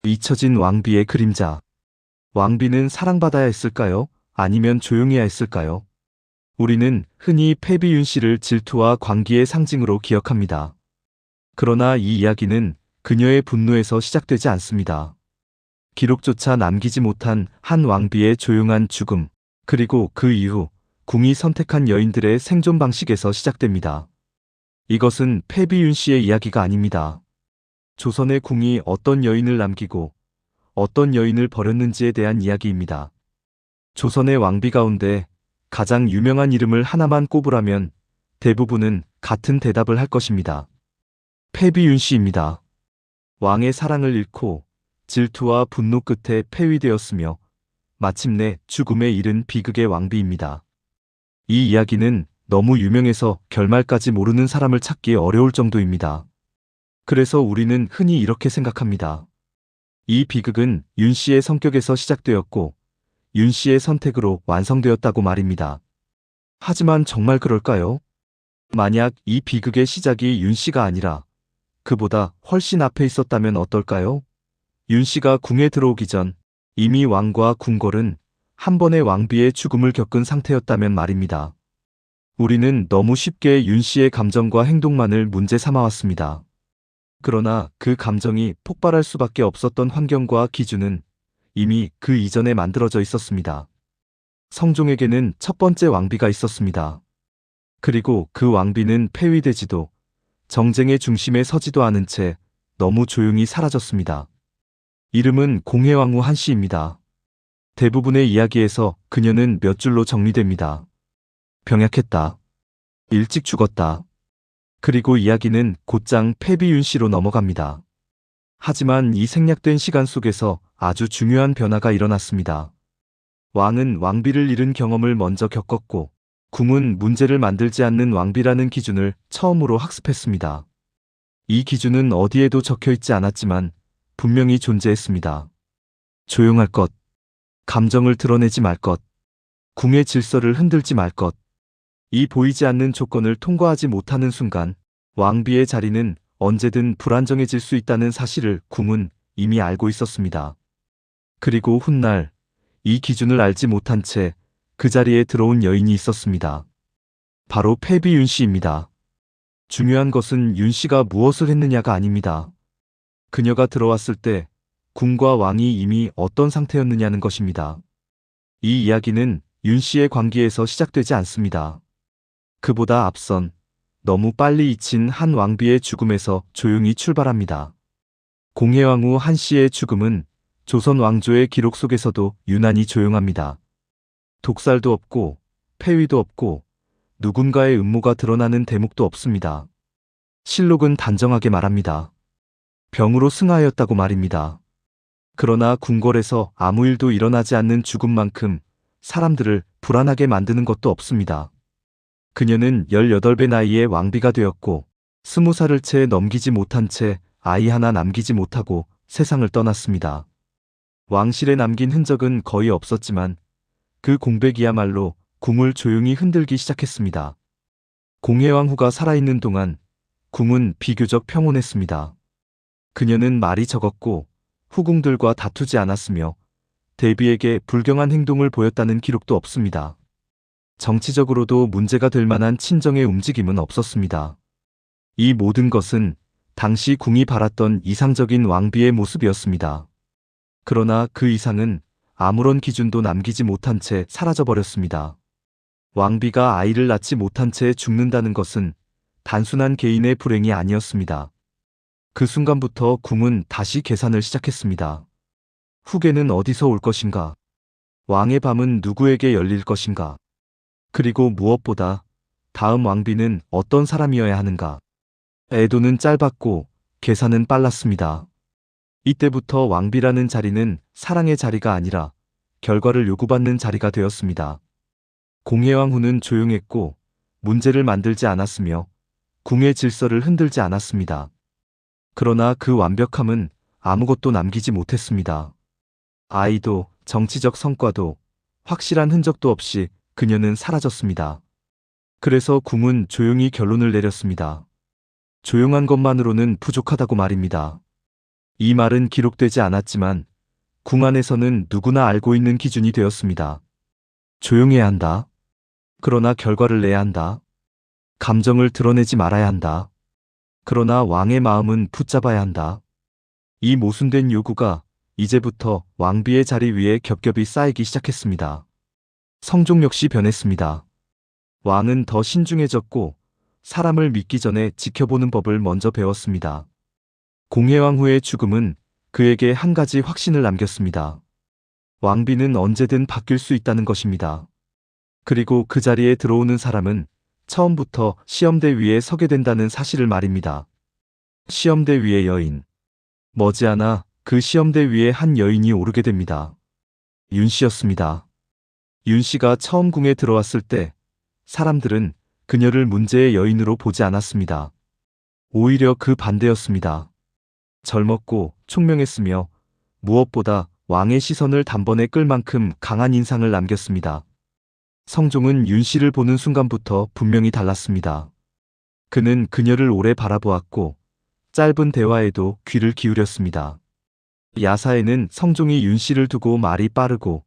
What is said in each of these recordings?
잊혀진 왕비의 그림자. 왕비는 사랑받아야 했을까요? 아니면 조용해야 했을까요? 우리는 흔히 패비윤 씨를 질투와 광기의 상징으로 기억합니다. 그러나 이 이야기는 그녀의 분노에서 시작되지 않습니다. 기록조차 남기지 못한 한 왕비의 조용한 죽음, 그리고 그 이후 궁이 선택한 여인들의 생존 방식에서 시작됩니다. 이것은 패비윤 씨의 이야기가 아닙니다. 조선의 궁이 어떤 여인을 남기고 어떤 여인을 버렸는지에 대한 이야기입니다. 조선의 왕비 가운데 가장 유명한 이름을 하나만 꼽으라면 대부분은 같은 대답을 할 것입니다. 패비윤 씨입니다. 왕의 사랑을 잃고 질투와 분노 끝에 폐위되었으며 마침내 죽음에 이른 비극의 왕비입니다. 이 이야기는 너무 유명해서 결말까지 모르는 사람을 찾기 어려울 정도입니다. 그래서 우리는 흔히 이렇게 생각합니다. 이 비극은 윤 씨의 성격에서 시작되었고 윤 씨의 선택으로 완성되었다고 말입니다. 하지만 정말 그럴까요? 만약 이 비극의 시작이 윤 씨가 아니라 그보다 훨씬 앞에 있었다면 어떨까요? 윤 씨가 궁에 들어오기 전 이미 왕과 궁궐은 한 번의 왕비의 죽음을 겪은 상태였다면 말입니다. 우리는 너무 쉽게 윤 씨의 감정과 행동만을 문제 삼아왔습니다. 그러나 그 감정이 폭발할 수밖에 없었던 환경과 기준은 이미 그 이전에 만들어져 있었습니다. 성종에게는 첫 번째 왕비가 있었습니다. 그리고 그 왕비는 폐위되지도 정쟁의 중심에 서지도 않은 채 너무 조용히 사라졌습니다. 이름은 공해왕후 한씨입니다. 대부분의 이야기에서 그녀는 몇 줄로 정리됩니다. 병약했다. 일찍 죽었다. 그리고 이야기는 곧장 패비윤 씨로 넘어갑니다. 하지만 이 생략된 시간 속에서 아주 중요한 변화가 일어났습니다. 왕은 왕비를 잃은 경험을 먼저 겪었고 궁은 문제를 만들지 않는 왕비라는 기준을 처음으로 학습했습니다. 이 기준은 어디에도 적혀 있지 않았지만 분명히 존재했습니다. 조용할 것, 감정을 드러내지 말 것, 궁의 질서를 흔들지 말 것. 이 보이지 않는 조건을 통과하지 못하는 순간 왕비의 자리는 언제든 불안정해질 수 있다는 사실을 궁은 이미 알고 있었습니다. 그리고 훗날 이 기준을 알지 못한 채 그 자리에 들어온 여인이 있었습니다. 바로 패비윤 씨입니다. 중요한 것은 윤 씨가 무엇을 했느냐가 아닙니다. 그녀가 들어왔을 때 궁과 왕이 이미 어떤 상태였느냐는 것입니다. 이 이야기는 윤 씨의 관계에서 시작되지 않습니다. 그보다 앞선 너무 빨리 잊힌 한 왕비의 죽음에서 조용히 출발합니다. 공해왕후 한씨의 죽음은 조선 왕조의 기록 속에서도 유난히 조용합니다. 독살도 없고 폐위도 없고 누군가의 음모가 드러나는 대목도 없습니다. 실록은 단정하게 말합니다. 병으로 승하였다고 말입니다. 그러나 궁궐에서 아무 일도 일어나지 않는 죽음만큼 사람들을 불안하게 만드는 것도 없습니다. 그녀는 18배 나이에 왕비가 되었고 20살을 채 넘기지 못한 채 아이 하나 남기지 못하고 세상을 떠났습니다. 왕실에 남긴 흔적은 거의 없었지만 그 공백이야말로 궁을 조용히 흔들기 시작했습니다. 공해왕후가 살아있는 동안 궁은 비교적 평온했습니다. 그녀는 말이 적었고 후궁들과 다투지 않았으며 대비에게 불경한 행동을 보였다는 기록도 없습니다. 정치적으로도 문제가 될 만한 친정의 움직임은 없었습니다. 이 모든 것은 당시 궁이 바랐던 이상적인 왕비의 모습이었습니다. 그러나 그 이상은 아무런 기준도 남기지 못한 채 사라져버렸습니다. 왕비가 아이를 낳지 못한 채 죽는다는 것은 단순한 개인의 불행이 아니었습니다. 그 순간부터 궁은 다시 계산을 시작했습니다. 후계는 어디서 올 것인가? 왕의 밤은 누구에게 열릴 것인가? 그리고 무엇보다 다음 왕비는 어떤 사람이어야 하는가? 애도는 짧았고 계산은 빨랐습니다. 이때부터 왕비라는 자리는 사랑의 자리가 아니라 결과를 요구받는 자리가 되었습니다. 공해왕후는 조용했고 문제를 만들지 않았으며 궁의 질서를 흔들지 않았습니다. 그러나 그 완벽함은 아무것도 남기지 못했습니다. 아이도 정치적 성과도 확실한 흔적도 없이 그녀는 사라졌습니다. 그래서 궁은 조용히 결론을 내렸습니다. 조용한 것만으로는 부족하다고 말입니다. 이 말은 기록되지 않았지만 궁 안에서는 누구나 알고 있는 기준이 되었습니다. 조용해야 한다. 그러나 결과를 내야 한다. 감정을 드러내지 말아야 한다. 그러나 왕의 마음은 붙잡아야 한다. 이 모순된 요구가 이제부터 왕비의 자리 위에 겹겹이 쌓이기 시작했습니다. 성종 역시 변했습니다. 왕은 더 신중해졌고 사람을 믿기 전에 지켜보는 법을 먼저 배웠습니다. 공해왕 후의 죽음은 그에게 한 가지 확신을 남겼습니다. 왕비는 언제든 바뀔 수 있다는 것입니다. 그리고 그 자리에 들어오는 사람은 처음부터 시험대 위에 서게 된다는 사실을 말입니다. 시험대 위의 여인. 머지않아 그 시험대 위에 한 여인이 오르게 됩니다. 윤 씨였습니다. 윤 씨가 처음 궁에 들어왔을 때 사람들은 그녀를 문제의 여인으로 보지 않았습니다. 오히려 그 반대였습니다. 젊었고 총명했으며 무엇보다 왕의 시선을 단번에 끌 만큼 강한 인상을 남겼습니다. 성종은 윤 씨를 보는 순간부터 분명히 달랐습니다. 그는 그녀를 오래 바라보았고 짧은 대화에도 귀를 기울였습니다. 야사에는 성종이 윤 씨를 두고 말이 빠르고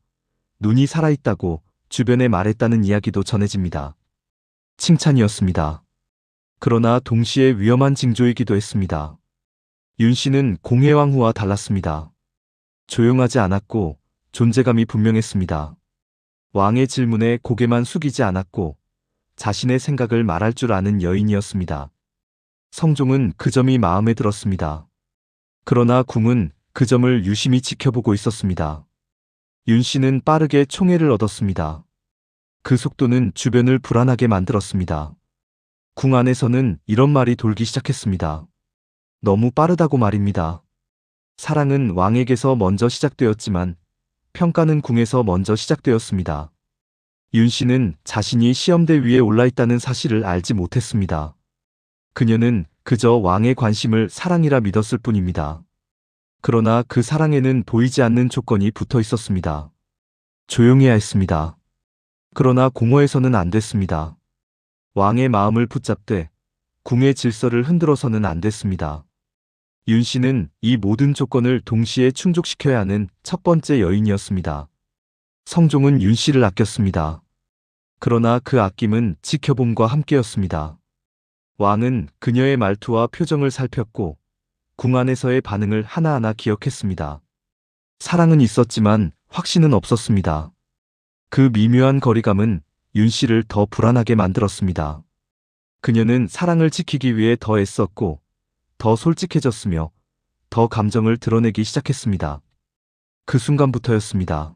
눈이 살아있다고 주변에 말했다는 이야기도 전해집니다. 칭찬이었습니다. 그러나 동시에 위험한 징조이기도 했습니다. 윤 씨는 공해왕 후와 달랐습니다. 조용하지 않았고 존재감이 분명했습니다. 왕의 질문에 고개만 숙이지 않았고 자신의 생각을 말할 줄 아는 여인이었습니다. 성종은 그 점이 마음에 들었습니다. 그러나 궁은 그 점을 유심히 지켜보고 있었습니다. 윤 씨는 빠르게 총애를 얻었습니다. 그 속도는 주변을 불안하게 만들었습니다. 궁 안에서는 이런 말이 돌기 시작했습니다. 너무 빠르다고 말입니다. 사랑은 왕에게서 먼저 시작되었지만 평가는 궁에서 먼저 시작되었습니다. 윤 씨는 자신이 시험대 위에 올라있다는 사실을 알지 못했습니다. 그녀는 그저 왕의 관심을 사랑이라 믿었을 뿐입니다. 그러나 그 사랑에는 보이지 않는 조건이 붙어 있었습니다. 조용해야 했습니다. 그러나 공허해서는 안 됐습니다. 왕의 마음을 붙잡되 궁의 질서를 흔들어서는 안 됐습니다. 윤 씨는 이 모든 조건을 동시에 충족시켜야 하는 첫 번째 여인이었습니다. 성종은 윤 씨를 아꼈습니다. 그러나 그 아낌은 지켜봄과 함께였습니다. 왕은 그녀의 말투와 표정을 살폈고 궁 안에서의 반응을 하나하나 기억했습니다. 사랑은 있었지만 확신은 없었습니다. 그 미묘한 거리감은 윤 씨를 더 불안하게 만들었습니다. 그녀는 사랑을 지키기 위해 더 애썼고 더 솔직해졌으며 더 감정을 드러내기 시작했습니다. 그 순간부터였습니다.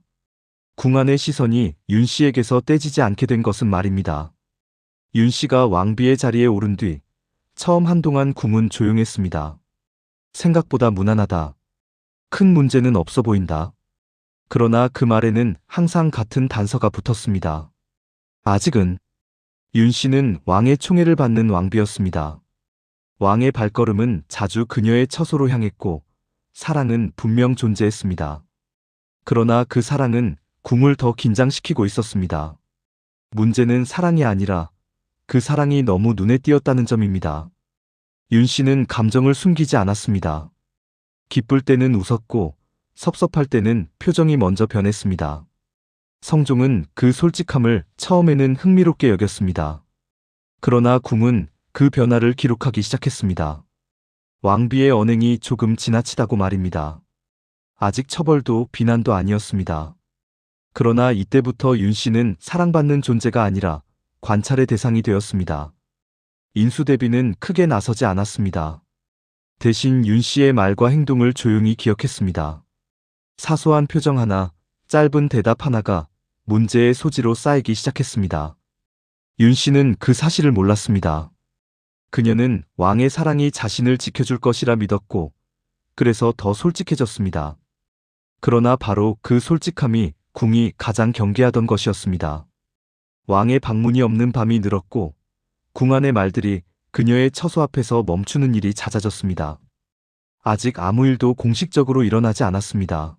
궁 안의 시선이 윤 씨에게서 떼지지 않게 된 것은 말입니다. 윤 씨가 왕비의 자리에 오른 뒤 처음 한동안 궁은 조용했습니다. 생각보다 무난하다. 큰 문제는 없어 보인다. 그러나 그 말에는 항상 같은 단서가 붙었습니다. 아직은. 윤 씨는 왕의 총애를 받는 왕비였습니다. 왕의 발걸음은 자주 그녀의 처소로 향했고 사랑은 분명 존재했습니다. 그러나 그 사랑은 궁을 더 긴장시키고 있었습니다. 문제는 사랑이 아니라 그 사랑이 너무 눈에 띄었다는 점입니다. 윤 씨는 감정을 숨기지 않았습니다. 기쁠 때는 웃었고 섭섭할 때는 표정이 먼저 변했습니다. 성종은 그 솔직함을 처음에는 흥미롭게 여겼습니다. 그러나 궁은 그 변화를 기록하기 시작했습니다. 왕비의 언행이 조금 지나치다고 말입니다. 아직 처벌도 비난도 아니었습니다. 그러나 이때부터 윤 씨는 사랑받는 존재가 아니라 관찰의 대상이 되었습니다. 인수대비는 크게 나서지 않았습니다. 대신 윤 씨의 말과 행동을 조용히 기억했습니다. 사소한 표정 하나, 짧은 대답 하나가 문제의 소지로 쌓이기 시작했습니다. 윤 씨는 그 사실을 몰랐습니다. 그녀는 왕의 사랑이 자신을 지켜줄 것이라 믿었고, 그래서 더 솔직해졌습니다. 그러나 바로 그 솔직함이 궁이 가장 경계하던 것이었습니다. 왕의 방문이 없는 밤이 늘었고, 궁 안의 말들이 그녀의 처소 앞에서 멈추는 일이 잦아졌습니다. 아직 아무 일도 공식적으로 일어나지 않았습니다.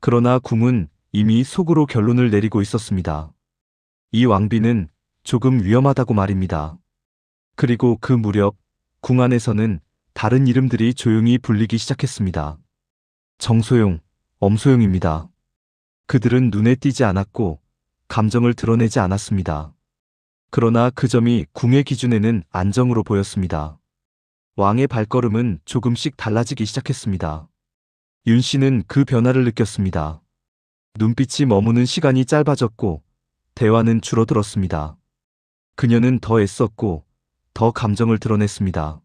그러나 궁은 이미 속으로 결론을 내리고 있었습니다. 이 왕비는 조금 위험하다고 말입니다. 그리고 그 무렵 궁 안에서는 다른 이름들이 조용히 불리기 시작했습니다. 정소용, 엄소용입니다. 그들은 눈에 띄지 않았고 감정을 드러내지 않았습니다. 그러나 그 점이 궁의 기준에는 안정으로 보였습니다. 왕의 발걸음은 조금씩 달라지기 시작했습니다. 윤 씨는 그 변화를 느꼈습니다. 눈빛이 머무는 시간이 짧아졌고 대화는 줄어들었습니다. 그녀는 더 애썼고 더 감정을 드러냈습니다.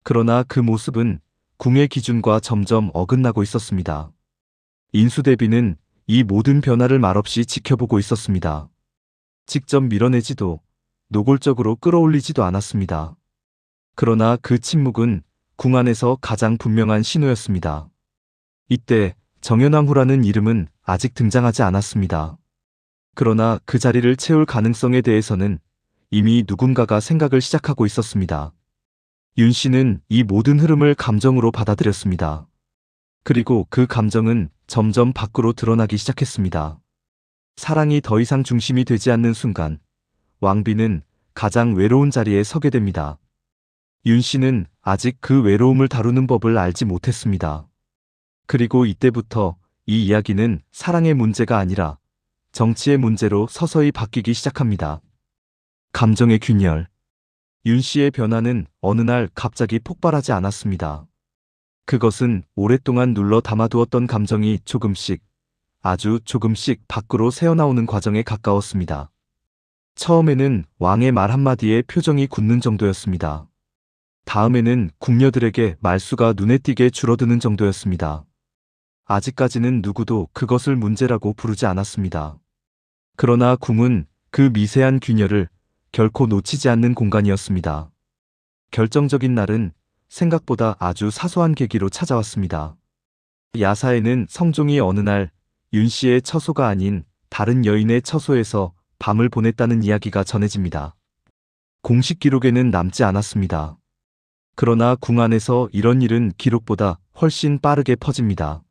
그러나 그 모습은 궁의 기준과 점점 어긋나고 있었습니다. 인수대비는 이 모든 변화를 말없이 지켜보고 있었습니다. 직접 밀어내지도 노골적으로 끌어올리지도 않았습니다. 그러나 그 침묵은 궁 안에서 가장 분명한 신호였습니다. 이때 정연왕후라는 이름은 아직 등장하지 않았습니다. 그러나 그 자리를 채울 가능성에 대해서는 이미 누군가가 생각을 시작하고 있었습니다. 윤 씨는 이 모든 흐름을 감정으로 받아들였습니다. 그리고 그 감정은 점점 밖으로 드러나기 시작했습니다. 사랑이 더 이상 중심이 되지 않는 순간 왕비는 가장 외로운 자리에 서게 됩니다. 윤 씨는 아직 그 외로움을 다루는 법을 알지 못했습니다. 그리고 이때부터 이 이야기는 사랑의 문제가 아니라 정치의 문제로 서서히 바뀌기 시작합니다. 감정의 균열. 윤 씨의 변화는 어느 날 갑자기 폭발하지 않았습니다. 그것은 오랫동안 눌러 담아두었던 감정이 조금씩, 아주 조금씩 밖으로 새어나오는 과정에 가까웠습니다. 처음에는 왕의 말 한마디에 표정이 굳는 정도였습니다. 다음에는 궁녀들에게 말수가 눈에 띄게 줄어드는 정도였습니다. 아직까지는 누구도 그것을 문제라고 부르지 않았습니다. 그러나 궁은 그 미세한 균열을 결코 놓치지 않는 공간이었습니다. 결정적인 날은 생각보다 아주 사소한 계기로 찾아왔습니다. 야사에는 성종이 어느 날 윤 씨의 처소가 아닌 다른 여인의 처소에서 밤을 보냈다는 이야기가 전해집니다. 공식 기록에는 남지 않았습니다. 그러나 궁 안에서 이런 일은 기록보다 훨씬 빠르게 퍼집니다.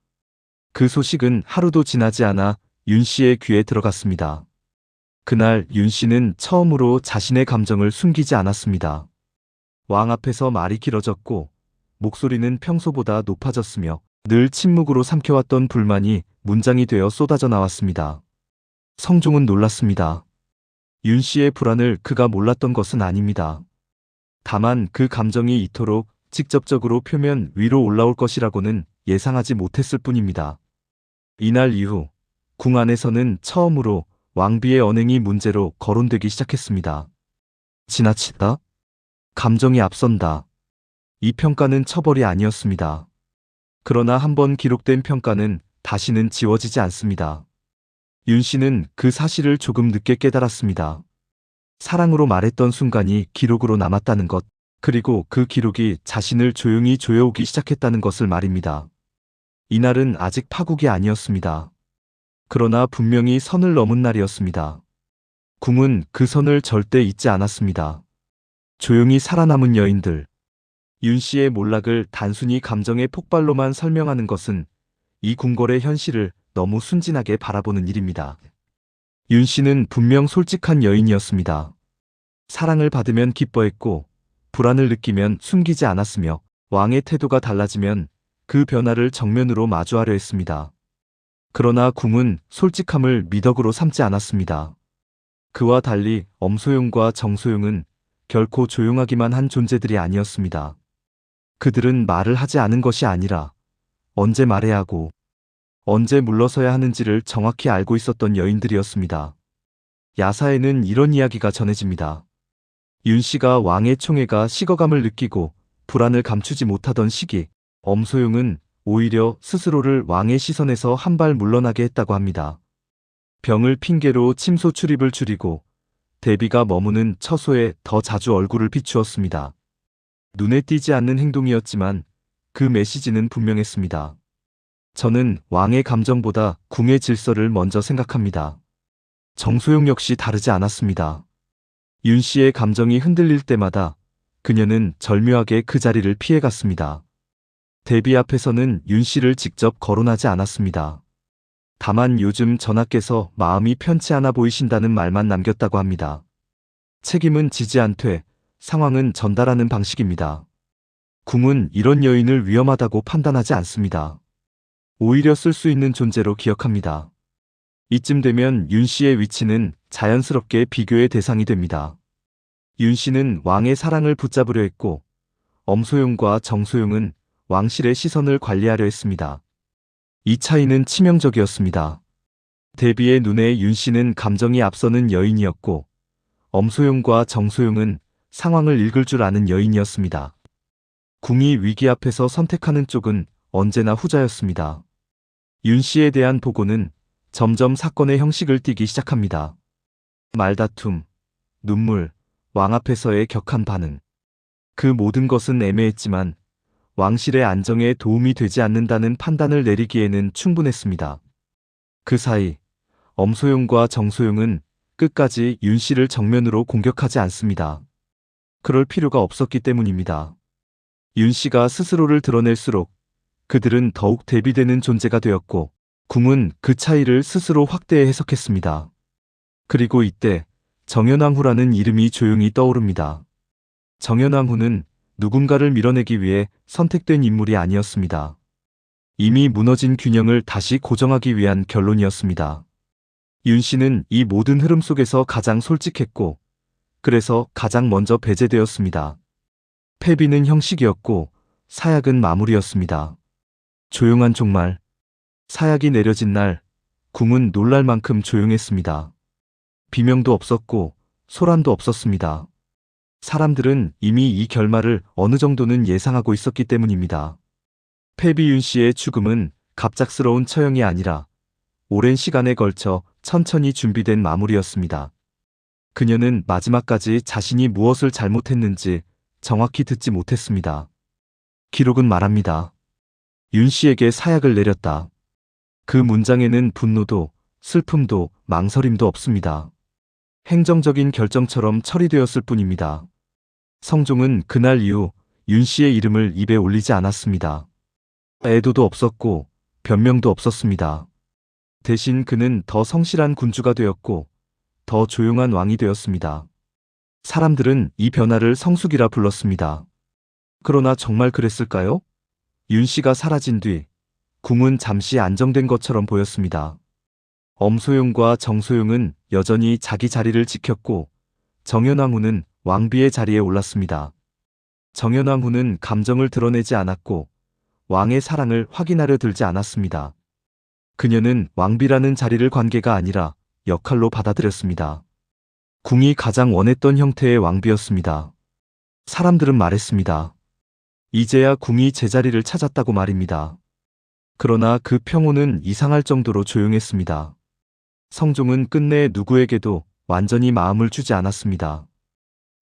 그 소식은 하루도 지나지 않아 윤 씨의 귀에 들어갔습니다. 그날 윤 씨는 처음으로 자신의 감정을 숨기지 않았습니다. 왕 앞에서 말이 길어졌고 목소리는 평소보다 높아졌으며 늘 침묵으로 삼켜왔던 불만이 문장이 되어 쏟아져 나왔습니다. 성종은 놀랐습니다. 윤 씨의 불안을 그가 몰랐던 것은 아닙니다. 다만 그 감정이 이토록 직접적으로 표면 위로 올라올 것이라고는 예상하지 못했을 뿐입니다. 이날 이후 궁 안에서는 처음으로 왕비의 언행이 문제로 거론되기 시작했습니다. 지나치다? 감정이 앞선다. 이 평가는 처벌이 아니었습니다. 그러나 한번 기록된 평가는 다시는 지워지지 않습니다. 윤 씨는 그 사실을 조금 늦게 깨달았습니다. 사랑으로 말했던 순간이 기록으로 남았다는 것, 그리고 그 기록이 자신을 조용히 조여오기 시작했다는 것을 말입니다. 이날은 아직 파국이 아니었습니다. 그러나 분명히 선을 넘은 날이었습니다. 궁은 그 선을 절대 잊지 않았습니다. 조용히 살아남은 여인들. 윤 씨의 몰락을 단순히 감정의 폭발로만 설명하는 것은 이 궁궐의 현실을 너무 순진하게 바라보는 일입니다. 윤 씨는 분명 솔직한 여인이었습니다. 사랑을 받으면 기뻐했고 불안을 느끼면 숨기지 않았으며 왕의 태도가 달라지면 그 변화를 정면으로 마주하려 했습니다. 그러나 궁은 솔직함을 미덕으로 삼지 않았습니다. 그와 달리 엄소용과 정소용은 결코 조용하기만 한 존재들이 아니었습니다. 그들은 말을 하지 않은 것이 아니라 언제 말해야 하고 언제 물러서야 하는지를 정확히 알고 있었던 여인들이었습니다. 야사에는 이런 이야기가 전해집니다. 윤 씨가 왕의 총애가 식어감을 느끼고 불안을 감추지 못하던 시기, 엄소용은 오히려 스스로를 왕의 시선에서 한 발 물러나게 했다고 합니다. 병을 핑계로 침소 출입을 줄이고 대비가 머무는 처소에 더 자주 얼굴을 비추었습니다. 눈에 띄지 않는 행동이었지만 그 메시지는 분명했습니다. 저는 왕의 감정보다 궁의 질서를 먼저 생각합니다. 정소용 역시 다르지 않았습니다. 윤 씨의 감정이 흔들릴 때마다 그녀는 절묘하게 그 자리를 피해갔습니다. 대비 앞에서는 윤 씨를 직접 거론하지 않았습니다. 다만 요즘 전하께서 마음이 편치 않아 보이신다는 말만 남겼다고 합니다. 책임은 지지 않되 상황은 전달하는 방식입니다. 궁은 이런 여인을 위험하다고 판단하지 않습니다. 오히려 쓸 수 있는 존재로 기억합니다. 이쯤 되면 윤 씨의 위치는 자연스럽게 비교의 대상이 됩니다. 윤 씨는 왕의 사랑을 붙잡으려 했고, 엄소용과 정소용은 왕실의 시선을 관리하려 했습니다. 이 차이는 치명적이었습니다. 대비의 눈에 윤 씨는 감정이 앞서는 여인이었고, 엄소용과 정소용은 상황을 읽을 줄 아는 여인이었습니다. 궁이 위기 앞에서 선택하는 쪽은 언제나 후자였습니다. 윤 씨에 대한 보고는 점점 사건의 형식을 띠기 시작합니다. 말다툼, 눈물, 왕 앞에서의 격한 반응. 그 모든 것은 애매했지만 왕실의 안정에 도움이 되지 않는다는 판단을 내리기에는 충분했습니다. 그 사이 엄소용과 정소용은 끝까지 윤 씨를 정면으로 공격하지 않습니다. 그럴 필요가 없었기 때문입니다. 윤 씨가 스스로를 드러낼수록 그들은 더욱 대비되는 존재가 되었고, 궁은 그 차이를 스스로 확대해 해석했습니다. 그리고 이때 정연왕후라는 이름이 조용히 떠오릅니다. 정연왕후는 누군가를 밀어내기 위해 선택된 인물이 아니었습니다. 이미 무너진 균형을 다시 고정하기 위한 결론이었습니다. 윤 씨는 이 모든 흐름 속에서 가장 솔직했고, 그래서 가장 먼저 배제되었습니다. 패비는 형식이었고, 사약은 마무리였습니다. 조용한 종말. 사약이 내려진 날, 궁은 놀랄 만큼 조용했습니다. 비명도 없었고, 소란도 없었습니다. 사람들은 이미 이 결말을 어느 정도는 예상하고 있었기 때문입니다. 패비 윤 씨의 죽음은 갑작스러운 처형이 아니라 오랜 시간에 걸쳐 천천히 준비된 마무리였습니다. 그녀는 마지막까지 자신이 무엇을 잘못했는지 정확히 듣지 못했습니다. 기록은 말합니다. 윤 씨에게 사약을 내렸다. 그 문장에는 분노도, 슬픔도, 망설임도 없습니다. 행정적인 결정처럼 처리되었을 뿐입니다. 성종은 그날 이후 윤 씨의 이름을 입에 올리지 않았습니다. 애도도 없었고 변명도 없었습니다. 대신 그는 더 성실한 군주가 되었고 더 조용한 왕이 되었습니다. 사람들은 이 변화를 성숙이라 불렀습니다. 그러나 정말 그랬을까요? 윤 씨가 사라진 뒤 궁은 잠시 안정된 것처럼 보였습니다. 엄소용과 정소용은 여전히 자기 자리를 지켰고 정연왕후는 왕비의 자리에 올랐습니다. 정연왕후는 감정을 드러내지 않았고 왕의 사랑을 확인하려 들지 않았습니다. 그녀는 왕비라는 자리를 관계가 아니라 역할로 받아들였습니다. 궁이 가장 원했던 형태의 왕비였습니다. 사람들은 말했습니다. 이제야 궁이 제자리를 찾았다고 말입니다. 그러나 그 평온은 이상할 정도로 조용했습니다. 성종은 끝내 누구에게도 완전히 마음을 주지 않았습니다.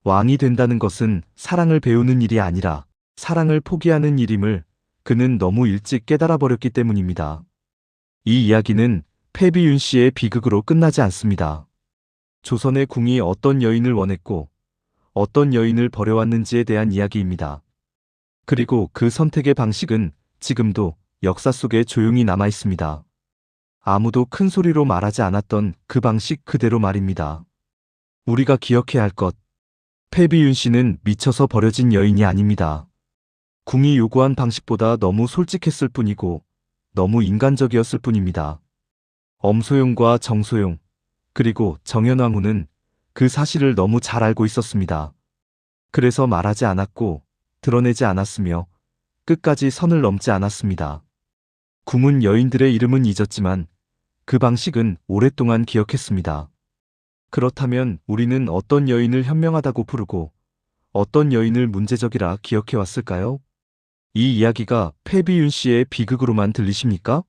왕이 된다는 것은 사랑을 배우는 일이 아니라 사랑을 포기하는 일임을 그는 너무 일찍 깨달아 버렸기 때문입니다. 이 이야기는 패비 윤 씨의 비극으로 끝나지 않습니다. 조선의 궁이 어떤 여인을 원했고 어떤 여인을 버려왔는지에 대한 이야기입니다. 그리고 그 선택의 방식은 지금도 역사 속에 조용히 남아 있습니다. 아무도 큰 소리로 말하지 않았던 그 방식 그대로 말입니다. 우리가 기억해야 할 것. 패비 윤 씨는 미쳐서 버려진 여인이 아닙니다. 궁이 요구한 방식보다 너무 솔직했을 뿐이고 너무 인간적이었을 뿐입니다. 엄소용과 정소용, 그리고 정연왕후는 그 사실을 너무 잘 알고 있었습니다. 그래서 말하지 않았고 드러내지 않았으며 끝까지 선을 넘지 않았습니다. 궁은 여인들의 이름은 잊었지만 그 방식은 오랫동안 기억했습니다. 그렇다면 우리는 어떤 여인을 현명하다고 부르고 어떤 여인을 문제적이라 기억해왔을까요? 이 이야기가 패비 윤 씨의 비극으로만 들리십니까?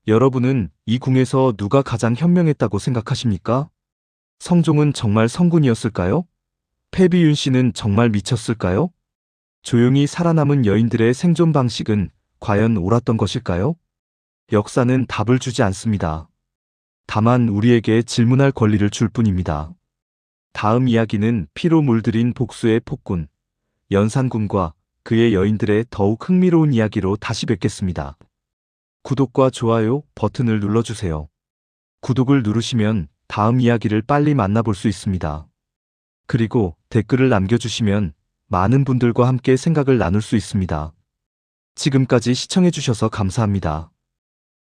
여러분은 이 궁에서 누가 가장 현명했다고 생각하십니까? 성종은 정말 성군이었을까요? 패비 윤 씨는 정말 미쳤을까요? 조용히 살아남은 여인들의 생존 방식은 과연 옳았던 것일까요? 역사는 답을 주지 않습니다. 다만 우리에게 질문할 권리를 줄 뿐입니다. 다음 이야기는 피로 물들인 복수의 폭군, 연산군과 그의 여인들의 더욱 흥미로운 이야기로 다시 뵙겠습니다. 구독과 좋아요 버튼을 눌러주세요. 구독을 누르시면 다음 이야기를 빨리 만나볼 수 있습니다. 그리고 댓글을 남겨주시면 많은 분들과 함께 생각을 나눌 수 있습니다. 지금까지 시청해주셔서 감사합니다.